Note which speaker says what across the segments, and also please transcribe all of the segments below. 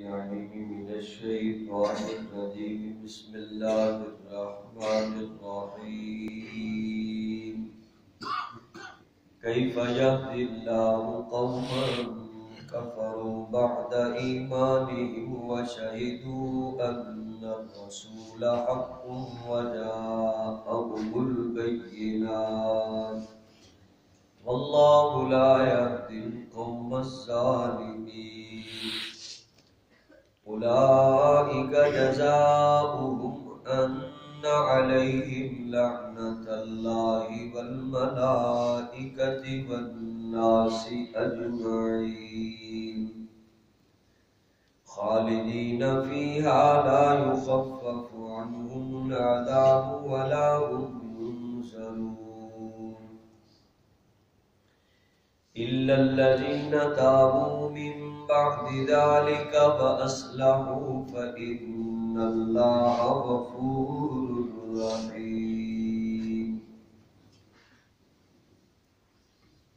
Speaker 1: العليم من الشيطان الرجيم بسم الله الرحمن الرحيم كيف يهدي الله قوما كفروا بعد إيمانهم وشهدوا أن الرسول حق وجاءهم البينات والله لا يهدي القوم الظالمين أولئك جزاؤهم أن عليهم لعنة الله والملائكة والناس أجمعين خالدين فيها لا يخفف عنهم العذاب ولا هم ينصرون إلا الذين تابوا من بعد ذلك فأصلحوا فإن الله غفور رحيم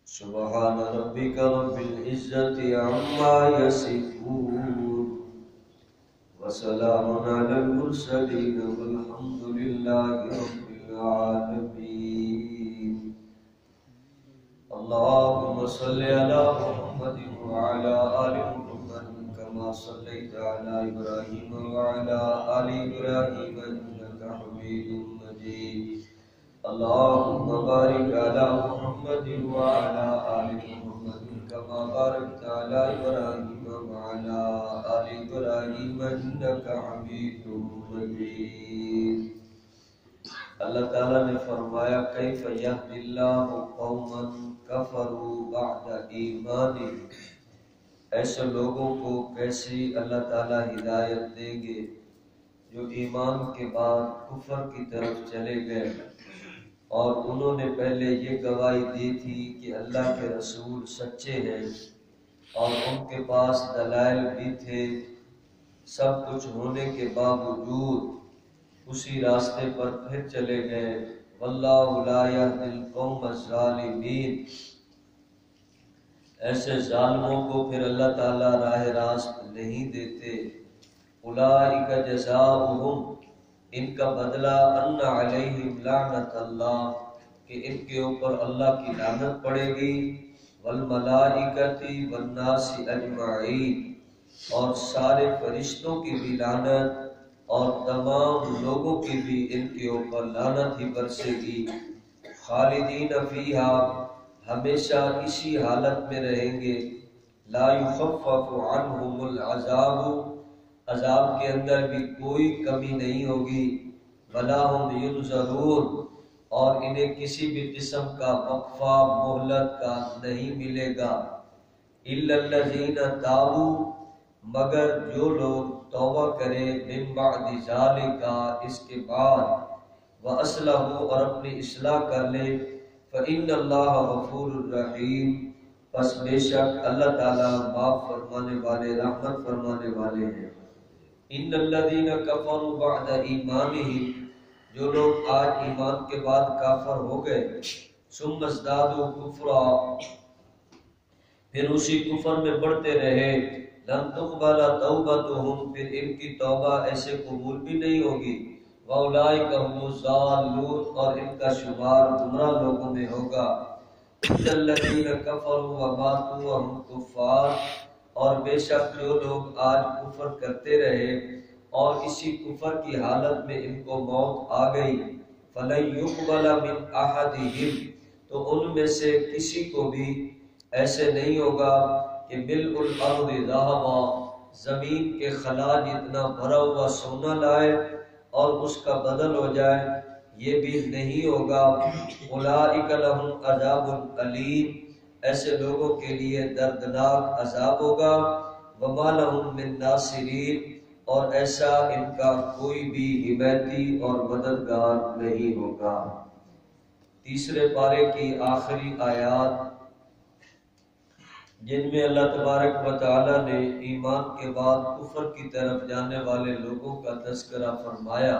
Speaker 1: سبحان ربك رب العزة عما يصفون وسلام على المرسلين والحمد لله رب العالمين اللهم صل على محمد وعلى آل محمد كما صليت على إبراهيم وعلى آل إبراهيم إنك حميد مجيد اللهم بارك على محمد وعلى آل محمد كما باركت على إبراهيم وعلى آل إبراهيم إنك حميد مجيد اللہ تعالیٰ نے فرمایا کیف یہدی اللہ قوما کفروا بعد ایمانہم، ایسے لوگوں کو کیسی اللہ تعالیٰ ہدایت دیں گے جو ایمان کے بعد کفر کی طرف چلے گئے اور انہوں نے پہلے یہ گواہی دی تھی کہ اللہ کے رسول سچے ہیں اور ان کے پاس دلائل بھی تھے، سب کچھ ہونے کے باوجود اسی راستے پر پھر چلے گئے۔ واللہ لا یہدی القوم الظالمین، ایسے ظالموں کو پھر اللہ تعالیٰ راہ راست نہیں دیتے۔ اولئک جزاؤہم، ان کا بدلہ ان علیہم لعنت اللہ، کہ ان کے اوپر اللہ کی لعنت پڑے گی، والملائکۃ والناس اجمعین، اور سارے فرشتوں کی بھی لعنت اور تمام لوگوں کی بھی ان کے اوپر لعنت ہی برسے گی۔ خالدین فیہا، ہمیشہ اسی حالت میں رہیں گے۔ لا یخفف عنہم العذاب، عذاب کے اندر بھی کوئی کمی نہیں ہوگی۔ ولا هم ینظرون، اور انہیں کسی بھی قسم کا وقفہ مہلت کا نہیں ملے گا۔ الا الذین تابوا، مگر جو لوگ توبہ کرے من بعد ذالک، اس کے بعد، وَأَصْلَحُوا، اور اپنی اصلاح کر لے، فَإِنَّ اللَّهَ غَفُورٌ رَحِيمٌ، پس بے شک اللہ تعالیٰ معاف فرمانے والے رحمت فرمانے والے ہیں۔ إِنَّ الَّذِينَ كَفَرُوا بَعْدَ إِيمَانِهِمْ، جو لوگ آج ایمان کے بعد کافر ہو گئے، ثُمَّ ازْدَادُوا كُفْرًا، پھر اسی کفر میں بڑھتے رہے، لن تقبل توبتہم، پھر ان کی توبہ ایسے قبول بھی نہیں ہوگی، وَأُولَئِكَ هُمُ الضَّالُّونَ، اور ان کا شمار گمراہ لوگوں میں ہوگا۔ إِنَّ الَّذِينَ كَفَرُوا وَمَاتُوا وَهُمْ كُفَّارٌ، اور بے شک جو لوگ آج کفر کرتے رہے اور اسی کفر کی حالت میں ان کو موت آ گئی، فَلَن يُقْبَلَ مِنْ أَحَدِهِمْ، تو ان میں سے کسی کو بھی ایسے نہیں ہوگا کہ ملء الارض ذہبا، زمین کے خلا جتنا بھرا ہوا سونا لائے اور اس کا بدل ہو جائے، یہ بھی نہیں ہوگا۔ اولئک لہم عذاب علیم، ایسے لوگوں کے لیے دردناک عذاب ہوگا۔ وما لہم من ناصرین، اور ایسا ان کا کوئی بھی حمایتی اور مددگار نہیں ہوگا۔ تیسرے پارے کی آخری آیات جن میں اللہ تبارک و تعالی نے ایمان کے بعد کفر کی طرف جانے والے لوگوں کا تذکرہ فرمایا،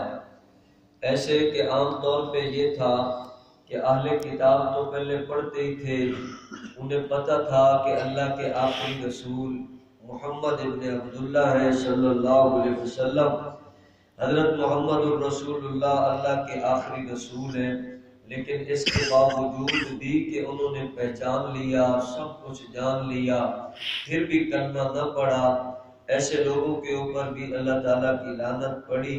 Speaker 1: ایسے کہ عام طور پہ یہ تھا کہ اہل کتاب تو پہلے پڑھتے ہی تھے، انہیں پتہ تھا کہ اللہ کے آخری رسول محمد ابن عبداللہ ہے صلی اللہ علیہ وسلم۔ حضرت محمد الرسول اللہ کے آخری رسول ہیں، لیکن اس کے باوجود بھی کہ انہوں نے پہچان لیا، سب کچھ جان لیا، پھر بھی کلمہ نہ پڑھا، ایسے لوگوں کے اوپر بھی اللہ تعالیٰ کی لعنت پڑی۔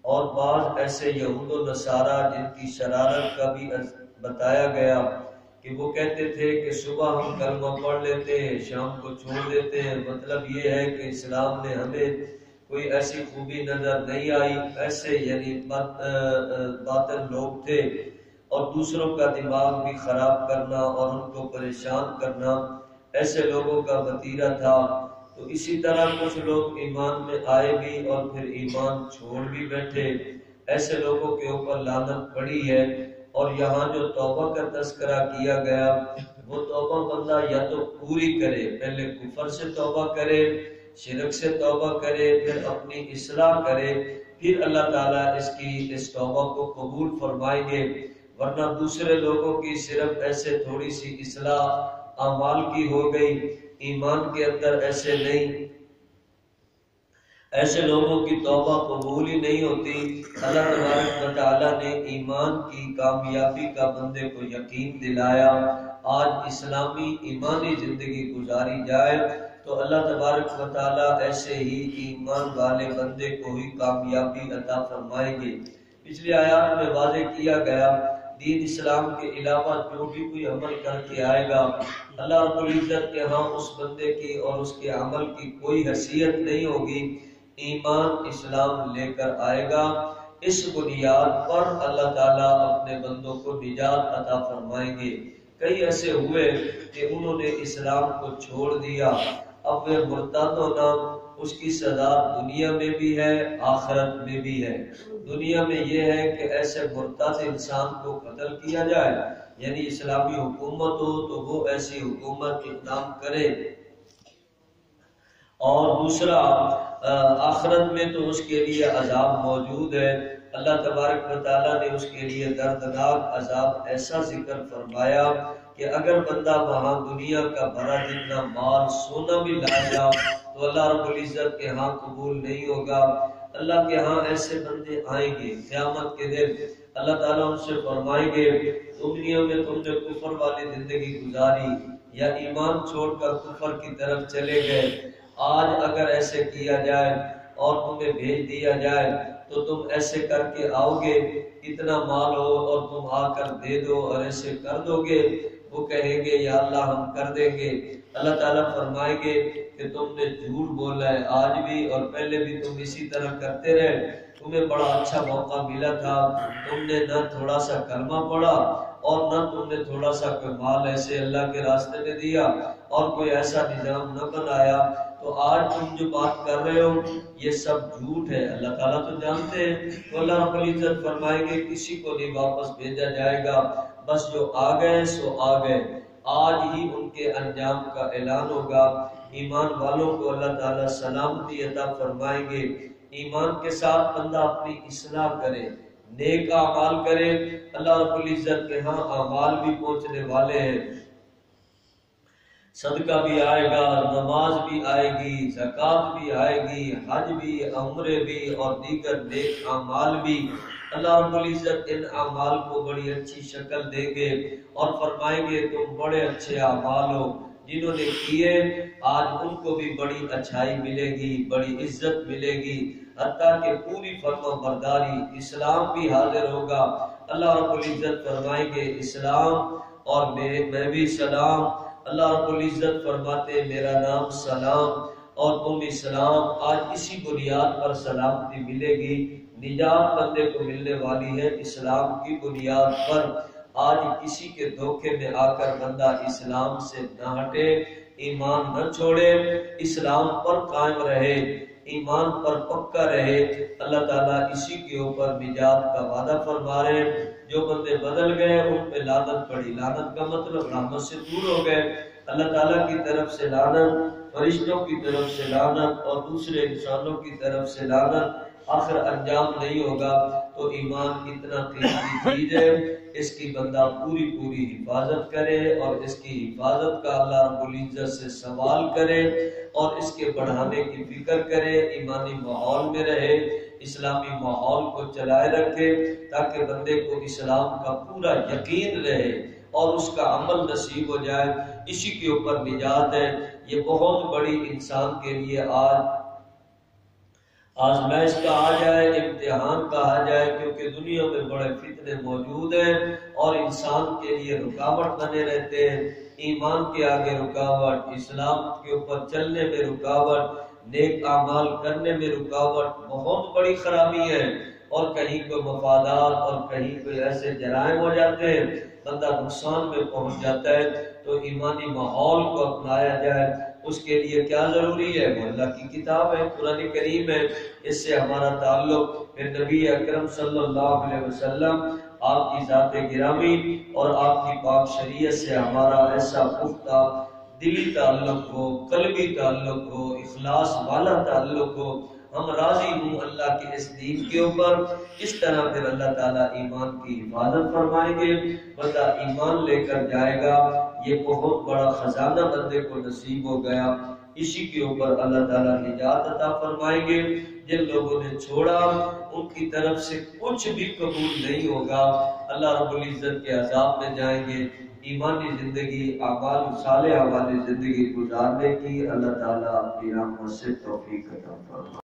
Speaker 1: اور بعض ایسے یہود و نصارہ جن کی شرارت کا بھی بتایا گیا کہ وہ کہتے تھے کہ صبح ہم کلمہ پڑھ لیتے ہیں، شام کو چھوڑ دیتے ہیں، مطلب یہ ہے کہ اسلام نے ہمیں کوئی ایسی خوبی نظر نہیں آئی۔ ایسے یعنی باطل لوگ تھے، اور دوسروں کا دماغ بھی خراب کرنا اور ان کو پریشان کرنا ایسے لوگوں کا وتیرہ تھا۔ تو اسی طرح کچھ لوگ ایمان میں آئے بھی اور پھر ایمان چھوڑ بھی بیٹھے، ایسے لوگوں کے اوپر لعنت پڑی ہے۔ اور یہاں جو توبہ کا تذکرہ کیا گیا، وہ توبہ بندہ یا تو پوری کرے، پہلے کفر سے توبہ کرے، شرک سے توبہ کرے، پھر اپنی اصلاح کرے، پھر اللہ تعالیٰ اس توبہ کو قبول فرمائیں گے۔ ورنہ دوسرے لوگوں کی صرف ایسے تھوڑی سی اصلاح اعمال کی ہو گئی، ایمان کے اندر ایسے نہیں، ایسے لوگوں کی توبہ قبول ہی نہیں ہوتی۔ اللہ تبارک و تعالیٰ نے ایمان کی کامیابی کا بندے کو یقین دلایا۔ آج اسلامی ایمانی زندگی گزاری جائے تو اللہ تبارک و تعالیٰ ایسے ہی ایمان والے بندے کو ہی کامیابی عطا فرمائیں گے۔ پچھلی آیات میں واضح کیا گیا، دین اسلام کے علاوہ جو بھی کوئی عمل کر کے آئے گا، اللہ رب العزت کے ہاں اس بندے کی اور اس کے عمل کی کوئی حیثیت نہیں ہوگی۔ ایمان اسلام لے کر آئے گا، اس بنیاد پر اللہ تعالیٰ اپنے بندوں کو نجات عطا فرمائیں گے۔ کئی ایسے ہوئے کہ انہوں نے اسلام کو چھوڑ دیا، اب وہ مرتد ہونا، اس کی سزا دنیا میں بھی ہے، آخرت میں بھی ہے۔ دنیا میں یہ ہے کہ ایسے مرتد انسان کو قتل کیا جائے، یعنی اسلامی حکومت ہو تو وہ ایسی حکومت اقدام کرے، اور دوسرا آخرت میں تو اس کے لیے عذاب موجود ہے۔ اللہ تبارک و تعالیٰ نے اس کے لیے دردناک عذاب ایسا ذکر فرمایا کہ اگر بندہ وہاں دنیا کا بڑا جتنا مال سونا بھی لائے گا تو اللہ رب العزت کے ہاں قبول نہیں ہوگا۔ اللہ کے ہاں ایسے بندے آئیں گے قیامت کے دن، اللہ تعالیٰ ان سے فرمائیں گے دنیا میں تم نے کفر والی زندگی گزاری یا ایمان چھوڑ کر کفر کی طرف چلے گئے، آج اگر ایسے کیا جائے اور تمہیں بھیج دیا جائے تو تم ایسے کر کے آؤ گے، اتنا مال ہو اور تم آ کر دے دو اور ایسے کر دو گے؟ وہ کہیں گے یا اللہ ہم کر دیں گے۔ اللہ تعالیٰ فرمائیں گے کہ تم نے جھوٹ بولا ہے آج بھی، اور پہلے بھی تم اسی طرح کرتے رہے، تمہیں بڑا اچھا موقع ملا تھا، تم نے نہ تھوڑا سا کلمہ پڑھا اور نہ تم نے تھوڑا سا کوئی مال ایسے اللہ کے راستے میں دیا اور کوئی ایسا نظام نہ بنایا، تو آج تم جو بات کر رہے ہو یہ سب جھوٹ ہے۔ اللہ تعالیٰ تو جانتے ہیں، تو اللہ رب العزت فرمائیں گے کسی کو نہیں واپس بھیجا جائے گا، بس جو آ گئے سو آ گئے، آج ہی ان کے انجام کا اعلان ہوگا۔ ایمان والوں کو اللہ تعالیٰ سلامتی عطا فرمائیں گے۔ ایمان کے ساتھ بندہ اپنی اصلاح کرے، نیک اعمال کرے، اللہ رب العزت کے ہاں اعمال بھی پہنچنے والے ہیں، صدقہ بھی آئے گا، نماز بھی آئے گی، زکوٰۃ بھی آئے گی، حج بھی، عمرے بھی اور دیگر نیک اعمال بھی۔ اللہ رب العزت ان اعمال کو بڑی اچھی شکل دیں گے اور فرمائیں گے تم بڑے اچھے اعمال ہو، جنہوں نے کیے آج ان کو بھی بڑی اچھائی ملے گی، بڑی عزت ملے گی، حتیٰ کہ پوری فرما برداری، اسلام بھی حاضر ہوگا۔ اللہ رب العزت فرمائیں گے اسلام اور میں بھی سلام۔ اللہ رب العزت فرماتے میرا نام سلام اور تم اسلام، آج اسی بنیاد پر سلامتی ملے گی، نجات بندے کو ملنے والی ہے اسلام کی بنیاد پر۔ آج کسی کے دھوکے میں آ کر بندہ اسلام سے نہ ہٹے، ایمان نہ چھوڑے، اسلام پر قائم رہے، ایمان پر پکا رہے، اللہ تعالیٰ اسی کے اوپر نجات کا وعدہ فرما رہے ہیں۔ جو بندے بدل گئے ان پہ لعنت پڑی، لعنت کا مطلب رحمت سے دور ہو گئے، اللہ تعالیٰ کی طرف سے لعنت، فرشتوں کی طرف سے لعنت اور دوسرے انسانوں کی طرف سے لعنت، آخر انجام نہیں ہوگا۔ تو ایمان اتنا قیمتی چیز ہے، اس کی بندہ پوری حفاظت کرے اور اس کی حفاظت کا اللہ رب العزت سے سوال کرے اور اس کے بڑھانے کی فکر کرے، ایمانی ماحول میں رہے، اسلامی ماحول کو چلائے رکھے تاکہ بندے کو اسلام کا پورا یقین رہے اور اس کا عمل نصیب ہو جائے۔ اسی کے اوپر نجات ہے۔ یہ بہت بڑی انسان کے لیے آزمائش کہا جائے، امتحان کہا جائے، کیونکہ دنیا میں بڑے فتنے موجود ہیں اور انسان کے لیے رکاوٹ بنے رہتے ہیں۔ ایمان کے آگے رکاوٹ، اسلام کے اوپر چلنے میں رکاوٹ، نیک اعمال کرنے میں رکاوٹ بہت بڑی خرابی ہے، اور کہیں کوئی مفادات اور کہیں کوئی ایسے جرائم ہو جاتے ہیں، بندہ نقصان میں پہنچ جاتا ہے۔ تو ایمانی ماحول کو اپنایا جائے، اس کے لیے کیا ضروری ہے؟ وہ اللہ کی کتاب ہے، قرآن کریم ہے، اس سے ہمارا تعلق پھر نبی اکرم صلی اللہ علیہ وسلم، آپ کی ذات گرامی اور آپ کی پاک شریعت سے ہمارا ایسا پختہ دلی تعلق ہو، قلبی تعلق ہو، اخلاص والا تعلق ہو، ہم راضی ہوں اللہ کے اس دین کے اوپر۔ اس طرح پھر اللہ تعالیٰ ایمان کی حفاظت فرمائیں گے، بندہ ایمان لے کر جائے گا، یہ بہت بڑا خزانہ بندے کو نصیب ہو گیا۔ اسی کے اوپر اللہ تعالیٰ نجات عطا فرمائیں گے۔ جن لوگوں نے چھوڑا ان کی طرف سے کچھ بھی قبول نہیں ہوگا، اللہ رب العزت کے عذاب میں جائیں گے۔ ایمانی زندگی، اعمال صالحہ والی زندگی گزارنے کی اللہ تعالیٰ اپنی رحمت سے توفیق عطا فرمائے۔